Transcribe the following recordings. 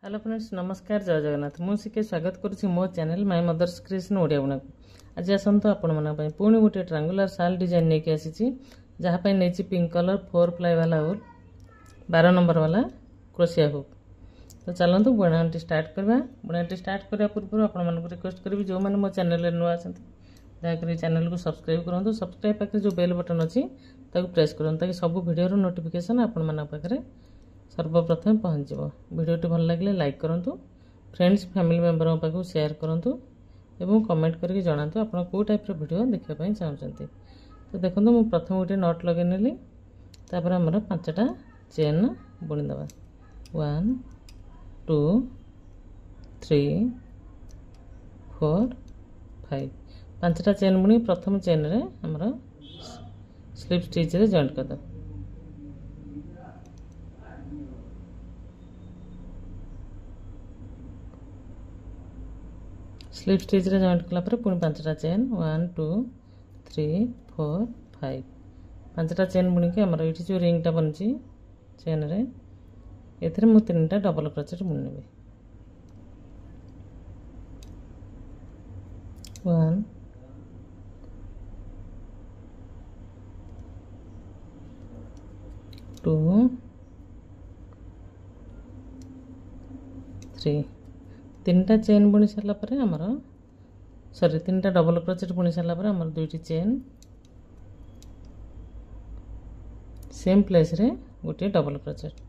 Hello friends नमस्कार जय जगन्नाथ मुझे स्वागत करुच्ची मो channel my mother's creation Odia बुणा आज आसतु आपण पुणी गोटे ट्रायंगुलर साल डिजाइन नहीं आसी जहाँपाई नहीं पिंक कलर 4 प्लाई वाला हुक 12 नंबर वाला क्रोशिया हुक। तो चलतु बुणाटी स्टार्ट करवा। बुणाटी स्टार्ट करने पूर्व आपको रिक्वेस्ट करी जो मैंने मो चैनल नुआ दयाकोरी चैनल को सब्सक्राइब करूँ। सब्सक्राइब पाखे जो बेल बटन अच्छी प्रेस करूँ ताकि सब वीडियो नोटिफिकेशन आपण पाखे सर्वप्रथम पहुँच। वीडियोटी भल लगे लाइक करूँ, फ्रेंड्स फैमिली मेंबर पाखु शेयर करूँ एवं कमेंट करके जनातु आप कौ टाइप वीडियो देखापी चाहते। तो देखो मुझे प्रथम गोटे नट लगे नेली तापर आमर 5टा चेन बुणीदे 1 2 3 4 5 5टा चेन बुणी प्रथम चेन रे आमर स्लिप स्टिच रे जॉइंट कर दो। स्लिप स्टिच रे जॉइंट कला पर पुणी 5टा चेन 1 2 3 4 5 5टा चेन बुणी के हमर एठी जो रिंग टा बनची चेन रे एथरे मु 3टा डबल क्रोचेट बुणी नेबे 1 2 3 3टा चेन बुणी सारा पर आमर सॉरी 3टा डबल क्रोचेट बुणी सारा पर आमर 2टी चेन सेम प्लेस रे गोटे डबल क्रोचेट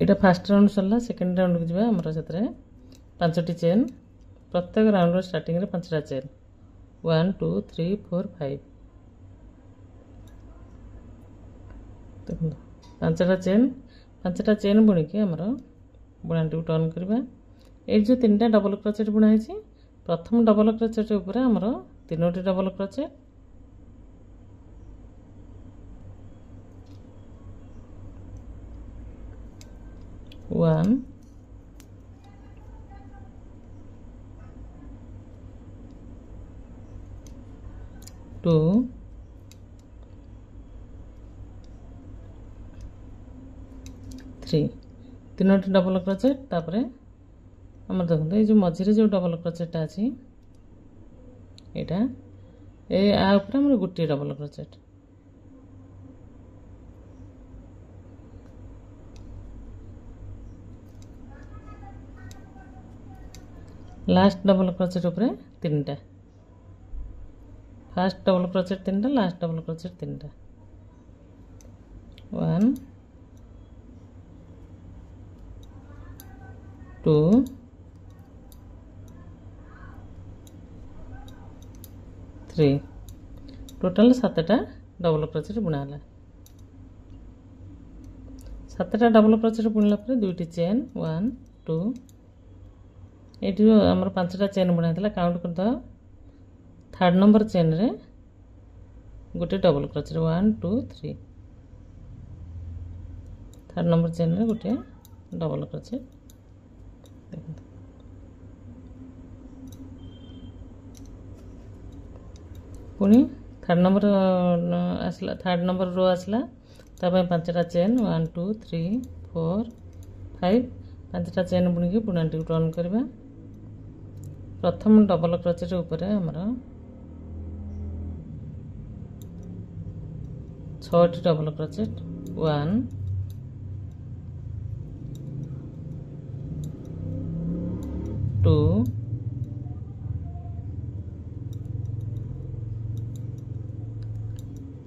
एटा फर्स्ट राउंड सरला। सेकंड राउंड को जीवा हमर सेतरे 5टी चेन प्रत्येक राउंड रो स्टार्टिंग रे 5टा चेन 1 2 3 4 5 देखो 5टा चेन बुणी के हमर बुणाटी को टर्न करबा। ए जो 3टा डबल क्रोचेट बुणा है प्रथम डबल क्रोचेट ऊपर हमर 3टी डबल क्रोचेट 1 2 3 3टी डबल क्रोचेट तापर हमर देखो ये जो मझिरे जो डबल क्रोचेट अच्छी एटा ए आ ऊपर हमर गोटे double crochet last double crochet ऊपर 3टा फर्स्ट डबल क्रोचेट 3टा लास्ट डबल क्रोचेट 3टा 1 2 3 टोटल 7टा डबल क्रोचेट बुणाला। 7टा डबल क्रोचेट बुणला पर 2टी चेन 1 2 एटी जो हमर 5टा चेन बुणाइतला काउंट कर दो। थर्ड नंबर चेन रे गोटे double crochet 1 2 3 third number chain रे गोटे डबल क्रोचेट पुणी थर्ड नंबर आसला थर्ड नंबर रो आसला तापर 5टा चेन 1 2 3 4 5 5टा चेन बुणी के बुणाटी को टर्न करबा। प्रथम डबल क्रोचेट ऊपर हमर 6टी डबल क्रोचेट 1 2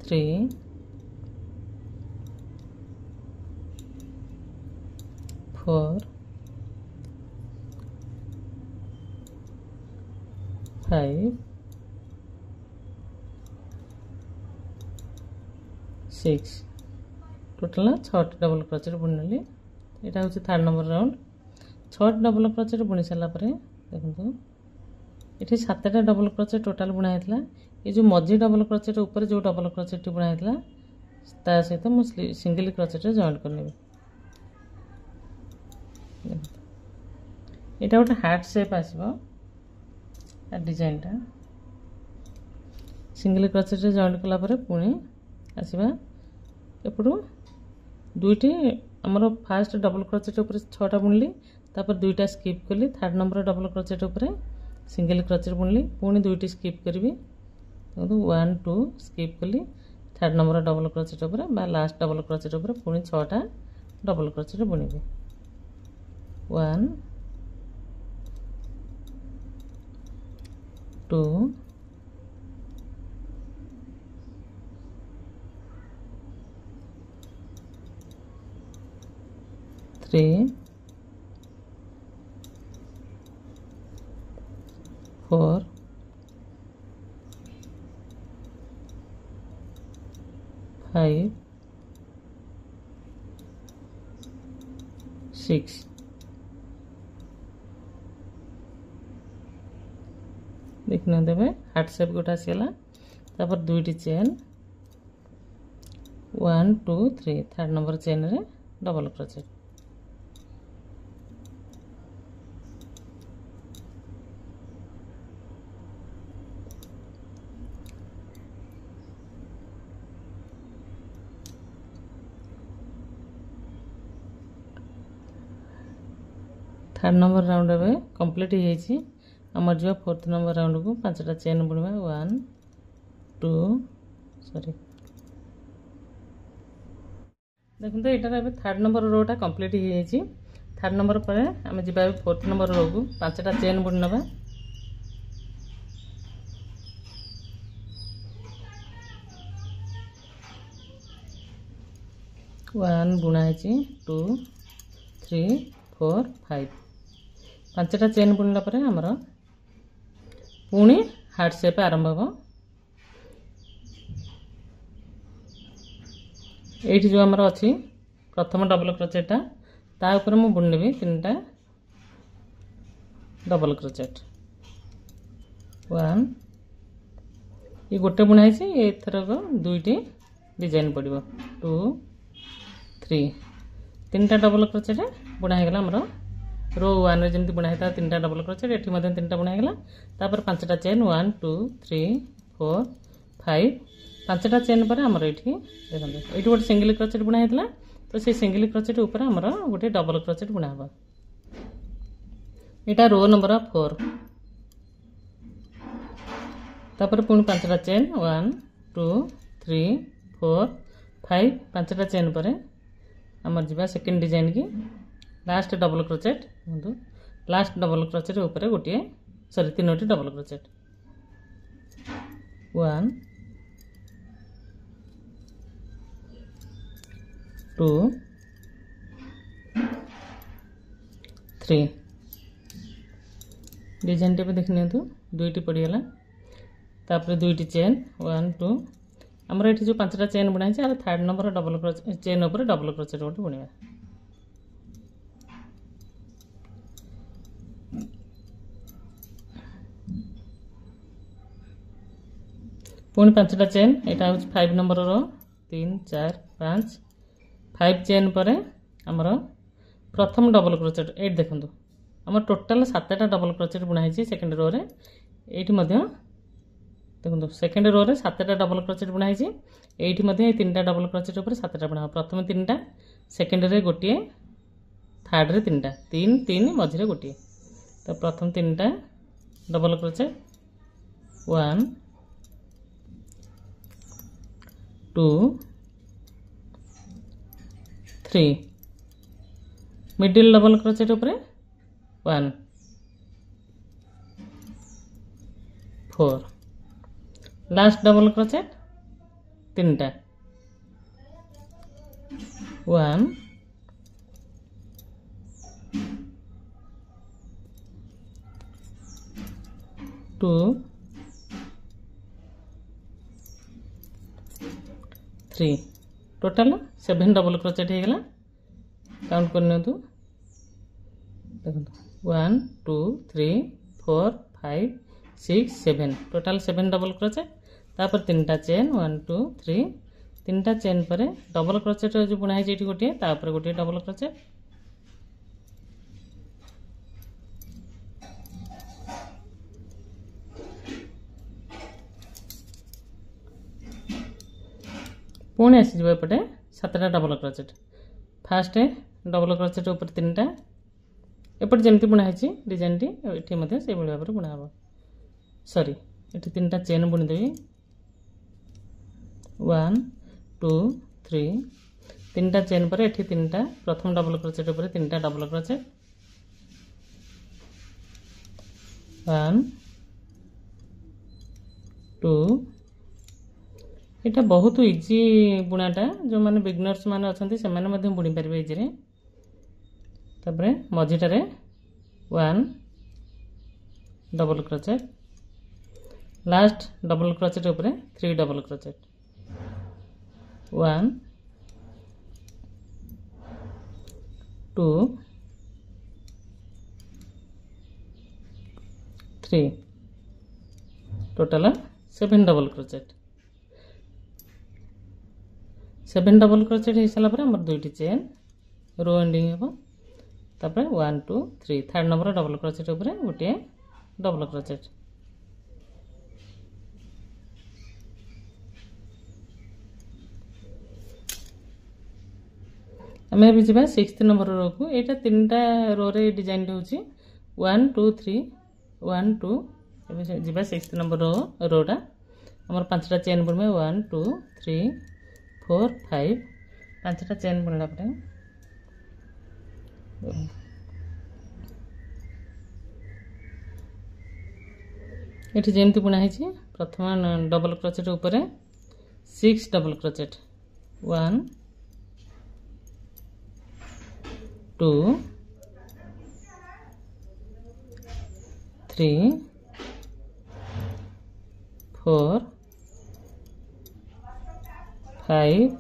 3 4 5 6 टोटल 6टी डबल क्रोचेट बुणिली। एटा होची थर्ड नंबर राउंड 6टी डबल क्रोचेट बुणी सारा पर देखो ये 7टा डबल क्रोचेट टोटाल बुणा है। ये जो मझी डबल क्रोचेट ऊपर जो डबल क्रोचेट बुणा है ता सहित मुझे सिंगल क्रोचेट जॉइंट करने यहाँ गोटे हार्ट शेप आसो डिजाइन टा सिंगल क्रोचेट जॉइंट कला परे पुणी आसीबा एपटू दुईटी हमर फास्ट डबल क्रोचेट ऊपर 6टा बुनली तापर दुईटा स्किप कली थर्ड नंबर डबल क्रोचेट ऊपर सिंगल क्रोचेट बुनली पुणी दुईटी स्किप करबी 1 2 स्किप कली थर्ड नंबर डबल क्रोचेट ऊपर बा लास्ट डबल क्रोचेट ऊपर पुणी 6टा डबल क्रोचेट बुनिबी 1 2 3 4 5 6 देखना देवे हार्ट शेप गोटा आसीगला तापर दुईटी चेन 1 2 3 थर्ड नंबर चेन रे double crochet third number round ए कंप्लीट हो आमर जो फोर्थ नंबर राउंड को 5टा चेन बुणवा 1 2 सॉरी देखते यहाँ थर्ड नंबर रोटा कंप्लीट हो थर्ड नंबर पर आम जा फोर्थ नंबर रो को 5टा चेन बुणी नवा 1 बुणा 2 3 4 5 5टा चेन बुणला पर हमर पुणी हार्ट शेप आरंभ हो एठी जो हमर अछि प्रथम डबल क्रोचेटा ता ऊपर मु बुननेबी 3टा डबल क्रोचेट 1 ये गोटे बुना है एथर को दुईटी डिजाइन पड़ो 2 3 3टा डबल क्रोचेट बुना है हमर रो 1 रे जमती बुना है 3टा डबल क्रोचेट एठी मध्ये 3टा बुना है तापर 5टा चेन 1 2 3 4 5 5टा चेन पर हमर एठी देखंतु एठी गोटे सिंगल क्रोचेट बुना हैतला तो से सिंगल क्रोचेट ऊपर हमर गोटे डबल क्रोचेट बुना हबा एटा रो नंबर 4 तापर पुणी 5टा चेन 1 2 3 4 5 5टा चेन पर हमर जिबा सेकंड डिजाइन की last double crochet last double crochet ऊपर गोटे सॉरी 3टी डबल क्रोचेट 1 2 3 डिजाइन टे देखने दुईटी पड़गला तापर दुईटी चेन 1 2 आमर ये जो 5टा चेन बुना है third number double crochet chain ऊपर डबल क्रोचेट गोटे बुणवा पुणी 5टा चेन यहाँ हूँ 5 नंबर रो 3 4 5 5 चेन पर आमर प्रथम डबल क्रोचेट ये देखो आम टोटाल 7टा डबल क्रोचेट बुना है सेकेंड रो रे ये देखो सेकेंड रो रे 7टा डबल क्रोचेट बुना है ये 3टा डबल क्रोचेट ऊपर 7टा बुना प्रथम 3टा सेकेंड रे गोटे थर्ड रे 3टा 3 3 मझे गोटे तो प्रथम 3टा double crochet 1 2 3 middle double crochet ऊपर 1 4 लास्ट डबल क्रोचेट 3टा 1 2 3 टोटल 7 डबल क्रोचेट हो गला काउंट करने देखो 1 2 3 4 5 6 7 टोटल 7 डबल क्रोचेट तापर 3टा चेन 1 2 3 3टा चेन पर डबल क्रोचेट जो बुना है गोटे तापर गोटे डबल क्रोचेट पुणी आसीज एपटे 7टा double crochet first double crochet ऊपर 3टा एपटे जमती बुणा है डिजाइन टी ये से भाव में बुणा हम सॉरी ये 3टा चेन बुणीदेवी 1 2 3 3टा चेन पर ये 3टा प्रथम डबल क्रोचेट ऊपर 3टा डबल क्रोचेट 1 2 यहाँ बहुत इजी बुणाटा जो मैंने बिगनर्स मैंने अच्छा से मैंने बुणी पारे इजी तापर मझीटारे 1 double crochet last double crochet ऊपर 3 double crochet 1 2 3 total 7 double crochet 7 double crochet हो सारा आम दुईटी चेन रो एंडिंग हम तापर 1 2 3 थर्ड नंबर डबल क्रोचेट ऊपर गोटे डबल क्रोचेट आम अभी जा 6th नंबर रो को यहाँ 3टा रो रे डिजाइन होची 1 2 3 1 2 जी 6th नंबर रोटा आम 5टा चेन बुणवे 1 2 3 4 5 5टा चेन बुणला पर ये जमती बुणा है प्रथम डबल क्रोचेट ऊपर 6 double crochet 1 2 3 4 5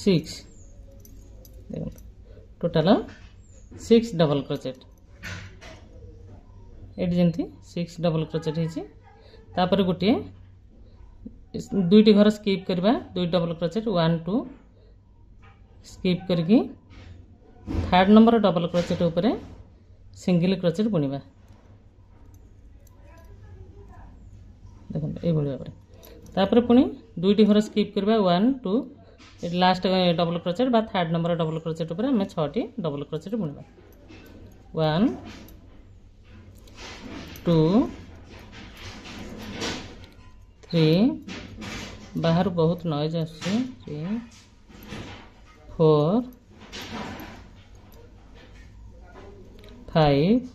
6 total 6 double crochet ये जमती 6 डबल क्रोचेट होपर गोटे दुईटी घर स्किप करवा 2 डबल क्रोचेट 1 2 स्किप करके थर्ड नंबर डबल क्रोचेट ऊपर सिंगल क्रोचेट बुणवा देखो ये भाव तापर पुणी दुईटी घर स्किप करवा 1 2 लास्ट डबल क्रोचेट बा थर्ड नंबर डबल क्रोचेट ऊपर आम 6टी डबल क्रोचेट बुणवा 1 2 3 बाहर बहुत नॉइज आसुचे 3 4 5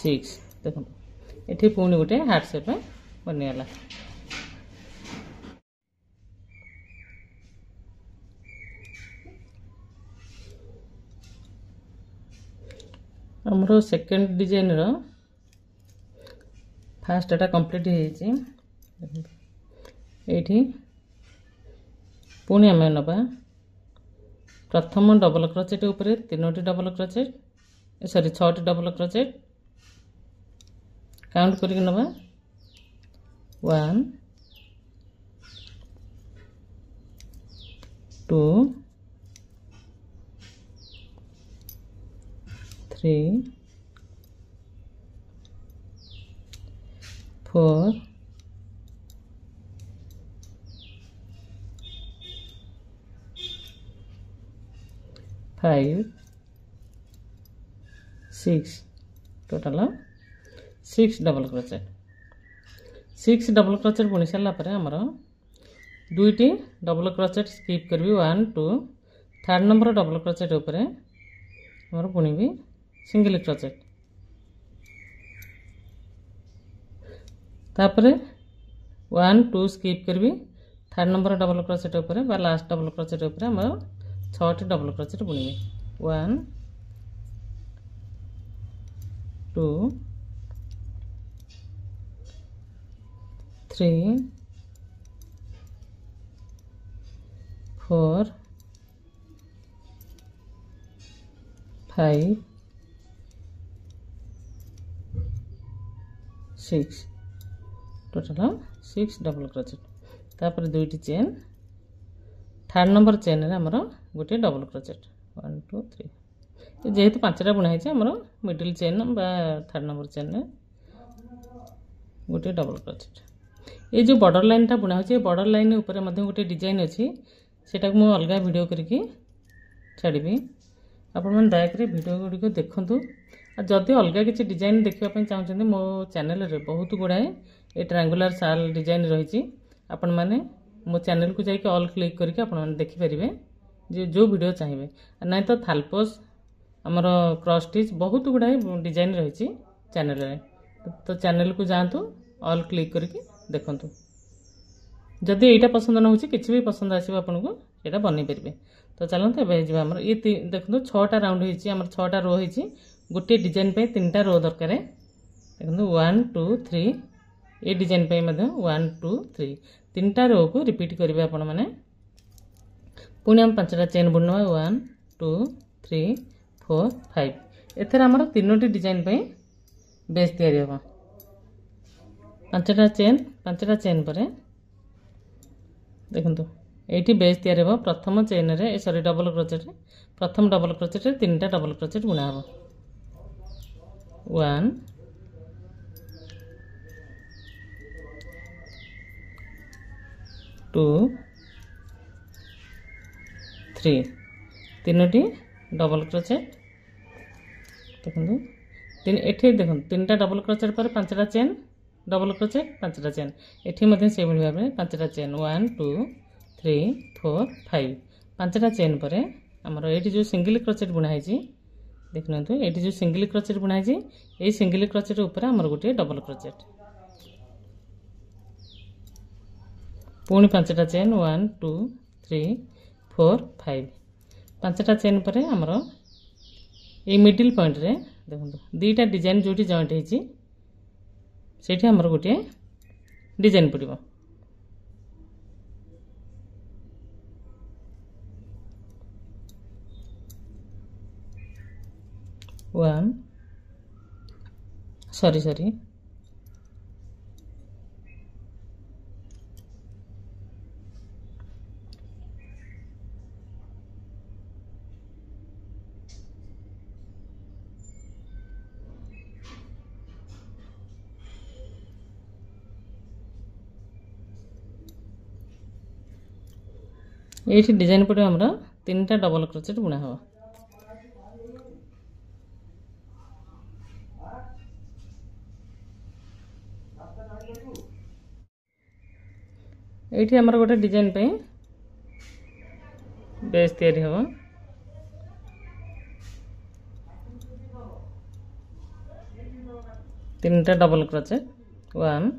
6 देखो ये पुणी गोटे हार्ट सेप बनीगला आमर सेकेंड डिजाइन रो फास्ट एटा कंप्लीट ये पुणी आम नवा प्रथम डबल क्रोचेट ऊपर 3टी डबल क्रोचेट सॉरी 6टी डबल क्रोचेट काउंट करके नवा 1 2 3 4 5 6 total 6 double crochet 6 double crochet बुणी सारापर आमर दुईटी डबल क्रोचेट स्किप करी 1 2 थर्ड नंबर डबल क्रोचेट ऊपर आमर बुणी सिंगल क्रोचेट तापर 1 2 स्किप करी थर्ड नंबर डबल क्रोचेट ऊपर बा लास्ट डबल क्रोचेट ऊपर आमर 6टी डबल क्रोचेट बुणी 1 2 3 4 5 6 टोटल 6 डबल क्रोचेट तापर दुईटी चेन थर्ड नंबर चेन रे हमर गोटे डबल क्रोचेट 1 2 3 जेहेतु 5टा बुणा है आमर मिडिल चेन बा 3rd नंबर चेन में गोटे डबल क्रोचेट। ये जो बॉर्डर लाइन टा बुणा हो बॉर्डर लाइन ऊपर मध्य गोटे डिजाइन अच्छी सेटा को अलग वीडियो करके छाड़ी आपण मैंने दयाकोरी वीडियो गुड़िक देखूँ। जदि अलग किसी डिजाइन देखापी चाहते मो चैनल रे बहुत गुड़ाए ये ट्रायंगुलर साल डिजाइन रही आपण मैंने मो चैनल को जाके ऑल क्लिक करके आपण मैंने देखिपारे जो वीडियो चाहिए ना तो थालपोस आमर क्रॉस स्टिच बहुत गुड़ाए डिजाइन रही चैनल रे तो चैनल को जातु ऑल क्लिक करके देखूँ। जदि यहाँ पसंद न हो कि भी पसंद आसो आपन को यहाँ बन पारे। तो चलते एवं आम ये देखो 6टा राउंड होम 6टा रो हो गोटे डिजाइन 3टा रो दरकार देखो 1 2 3 ये डिजाइन 1 2 3 3टा रो को रिपीट करेंगे आपण मैंने पुणी आम 5टा चेन बुनवा 1 2 3 4 5 एथर आमर 3टी डिजाइन बेस तैयारी हम 5टा चेन पर देखो ये बेस तैयारी हम प्रथम चेन रे सॉरी डबल क्रोचेट प्रथम डबल क्रोचेट 3टा डबल क्रोचेट बुना हम 1 2 3 3टी डबल क्रोचेट देखो एठी देखो 3टा डबल क्रोचेट पर 5टा चेन डबल क्रोचेट 5टा चेन एठी मध्य से भाव में 5टा चेन 1 2 3 4 5 5टा चेन पर आमर ये जो सिंगल क्रोचेट बुना है देखो ये जो सिंगल क्रोचेट बुना है ये सिंगल क्रोचेट ऊपर आमर गोटे डबल क्रोचेट पुणी 5टा चेन 1 2 3 4 5 5टा चेन पर आमर ये मिडिल पॉइंट रे देखो 2टा डिजाइन जो जॉइंट होती से आमर गोटे डिजाइन पड़ो 1 सॉरी ये डिजाइन पड़े आमर 3टा डबल क्रोचेट बुना हम ये आमर गोटे डिजाइन बेस तैयारी हम 3टा डबल क्रोचेट 1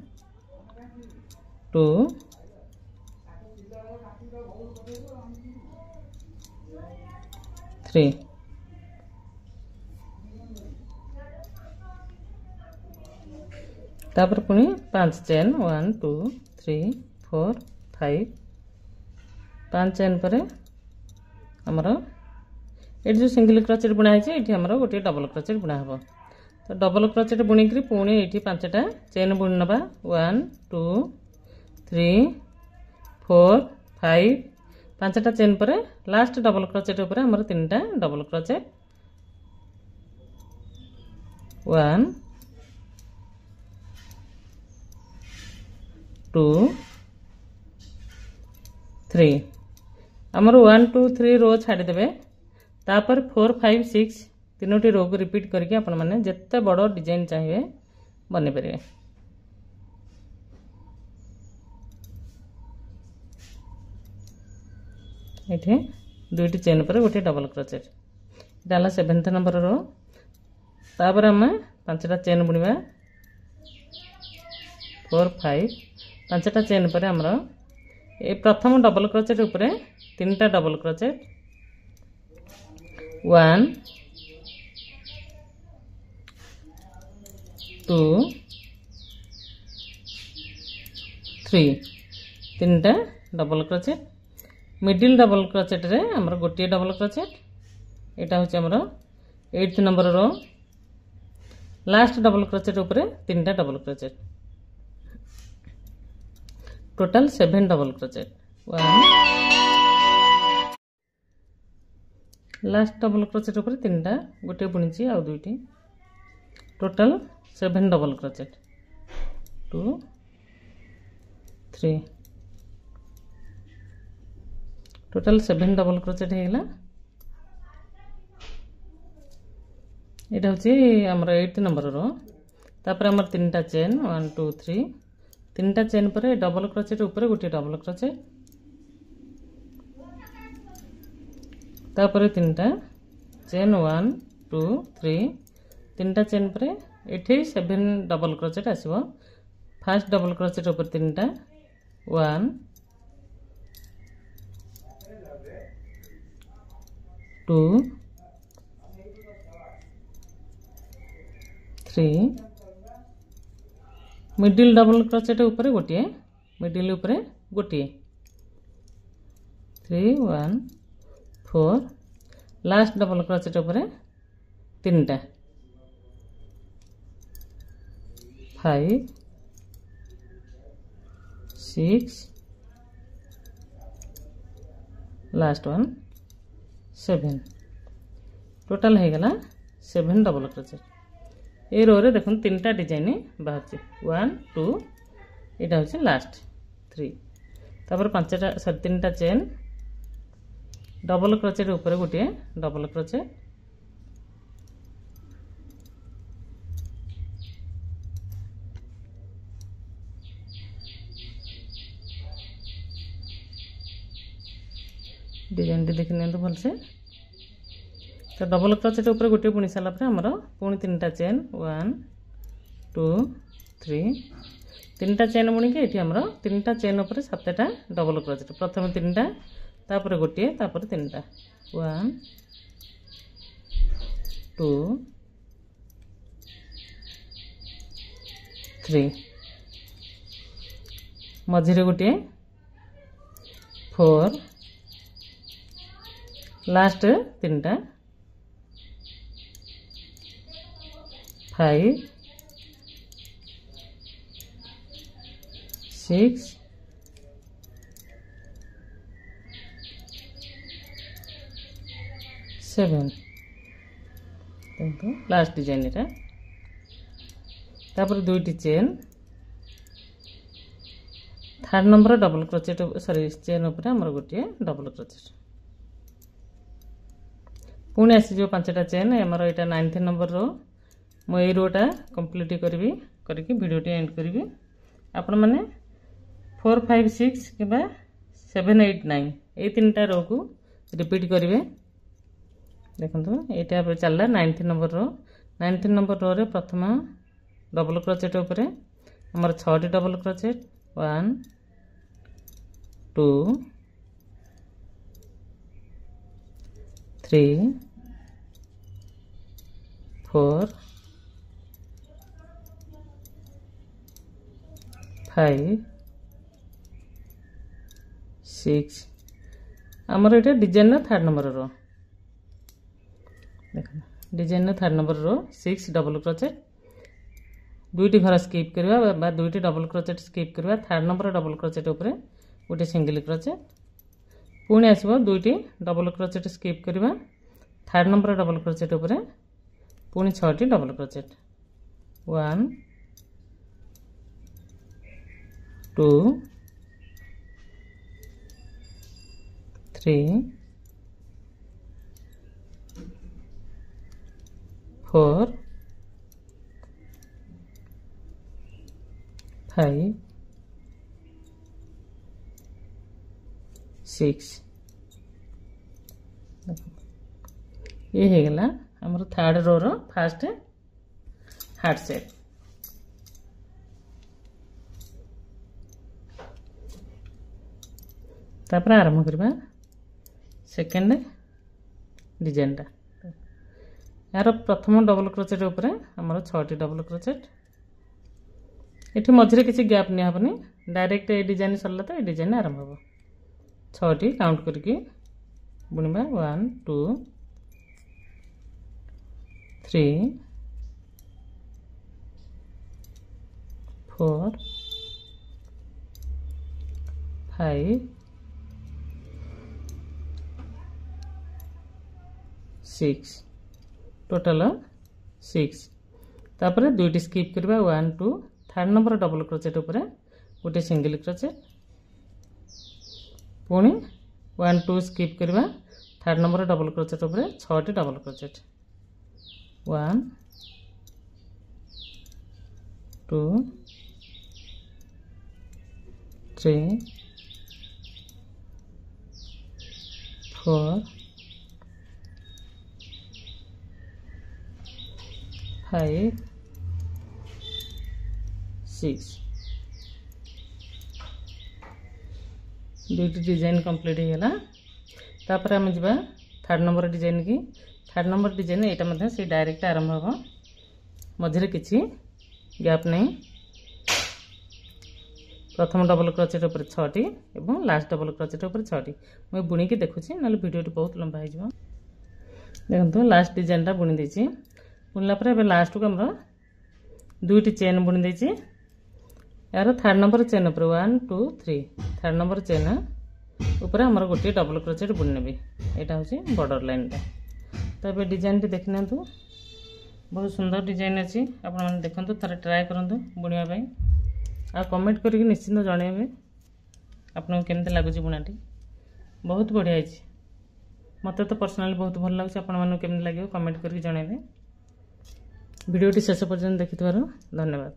2 3 तापर पुणी 5 चेन 1 2 3 4 5 5 चेन पर आमर ये जो सिंगल क्रोचेट बुना है ये आमर गोटे डबल क्रोचेट बुना हम तो डबल क्रोचेट बुणी पुणी ये 5टा चेन बुणी नवा 1 2 3 4 5 5टा चेन पर लास्ट डबल क्रोचेट ऊपर आमर 3टा डबल क्रोचेट 1 2 3 आमर 1 2 3 रो छाड़देवे तापर 4 5 6 3टी रो को रिपीट करके आपण मैंने जिते बड़ डिजाइन चाहिए बन पारे। ये 2टी चेन पर गोटे डबल क्रोचेट डाला 7th नंबर रो तापर आम 5टा चेन बुणवा 4 5 5टा चेन पर आमर ए प्रथम डबल क्रोचेट ऊपर 3टा डबल क्रोचेट 1 2 3 3टा double crochet middle double crochet रे आमर गोटे डबल क्रोचेट एटा होची आमर 8th number row last double crochet ऊपर 3टा double crochet total 7 double crochet 1 last double crochet ऊपर 3टा गोटे बुणी आउ 2टी total 7 double crochet 2 3 total 7 double crochet हेगला एटा होची हमर 8 नंबर रो तापर हमर 3टा चेन 1 2 3 3टा चेन पर डबल क्रोचेट ऊपर गोटे डबल क्रोचेट तापर 3टा चेन 1 2 3 3टा चेन पर एठी 7 डबल क्रोचेट आसीबो फर्स्ट डबल क्रोचेट ऊपर 3टा 1 2 3 मिडिल डबल क्रोचेट ऊपर गोटे मिडिल ऊपर गोटे 3 1 4 लास्ट डबल क्रोचेट ऊपर 3टा 5 6 लास्ट वन 7 टोटल है गला 7 डबल क्रोचेट ए रो रे देखुन 3टा डिजाइन बाहर 1 2 एटा होची लास्ट 3 तापर 5टा सॉरी 3टा चेन डबल क्रोचेट ऊपर गोटे डबल क्रोचेट डिजाइन देखने तो भल से तो डबल क्रोचेट ऊपर गोटे बुणी सारा पर हमर पुणी 3टा चेन 1 2 3 3टा चेन बुणी के एठी हमर 3टा चेन ऊपर 7टा डबल क्रोचेट प्रथम 3टा तापर गोटे तापर 3टा 1 2 3 मझिरे गोटे 4 लास्ट 3टा 5 6 7 लास्ट डिजाइन एटा तापर 2टी chain third number double crochet sorry chain ऊपर हमर गोटे डबल क्रोचेट पुणी आसी जो 5टा चेन हमर एटा 9th नंबर रो मो ए रोटा कंप्लीट करबी करके वीडियो टी एंड करबी आपण माने 4 5 6 किबा 7 8 9 ए 3टा रो को रिपीट करिवे देखंतु एटा पर चलला 9th नंबर रो रे प्रथम डबल क्रोचेट ऊपर हमर 6टी डबल क्रोचेट 1 2 3 4 5 6 आमर ये डिजाइन थर्ड नंबर रो देख डिजाइन थर्ड नंबर रो 6 डबल क्रोचेट 2टी घर स्किप करवा बा 2टी डबल क्रोचेट स्किप करवा थर्ड नंबर डबल क्रोचेट ऊपर गोटे सिंगल क्रोचेट पुणी आसबो 2टी डबल क्रोचेट स्किप करवा थर्ड नंबर डबल क्रोचेट ऊपर पुणी 6टी डबल क्रोचेट 1 2 3 4 5 6 ये है गला हमर third row row first heart set तापर आरंभ करबा सेकंड डिजाइन टा यार प्रथम डबल क्रोचेट ऊपर हमर 6टी डबल क्रोचेट एठी मझरे किसी गैप नहीं हबनी डायरेक्ट ए डिजाइन सरला तो ए डिजाइन आरंभ हो 6टी काउंट करके बुनिबा 1 2 3 4 5 6 टोटल 6 तापर दुईटी स्किप करबा 1 2 थर्ड नंबर डबल क्रोचेट ऊपर गोटे सिंगल क्रोचेट पुणी 1 2 स्किप करबा थर्ड नंबर डबल क्रोचेट ऊपर 6 टी डबल क्रोचेट 1 2 3 4 5 6 दुईटी डिजाइन कंप्लीट होगा तापर आम जा थर्ड नंबर डिजाइन की थर्ड नंबर डिजाइन यहाँ से डायरेक्ट आरंभ हम मझे किसी गैप नहीं प्रथम डबल क्रोचेट ऊपर 6 टी और लास्ट डबल क्रोचेट ऊपर 6 टी मुझे बुणिकी देखुची ना वीडियो बहुत लंबा हो देखो लास्ट डिजाइन टा बुणी देछि बुणला पर लास्ट को हमर दुईटी चेन बुणी देछि यार थर्ड नंबर चेन ऊपर 1 2 3 थर्ड नंबर चेन ऊपर हमर गोटे डबल क्रोचेट बुणी नेबी एटा होछि बॉर्डर लाइन टा तो ये डिजाइन टी देखना तो बहुत सुंदर डिजाइन अच्छी आपण माने देखंतु थरे ट्राई करंतु बुणिया पई आ कमेंट करके निश्चित जणेबे आपन केमते लागुची बुणाटी बहुत बढ़िया अछि मते तो पर्सनली बहुत भल लागुची आपण माने केमते लागियो कमेंट करके जणेबे वीडियो टी शेष पर्यंत देखिथवार धन्यवाद।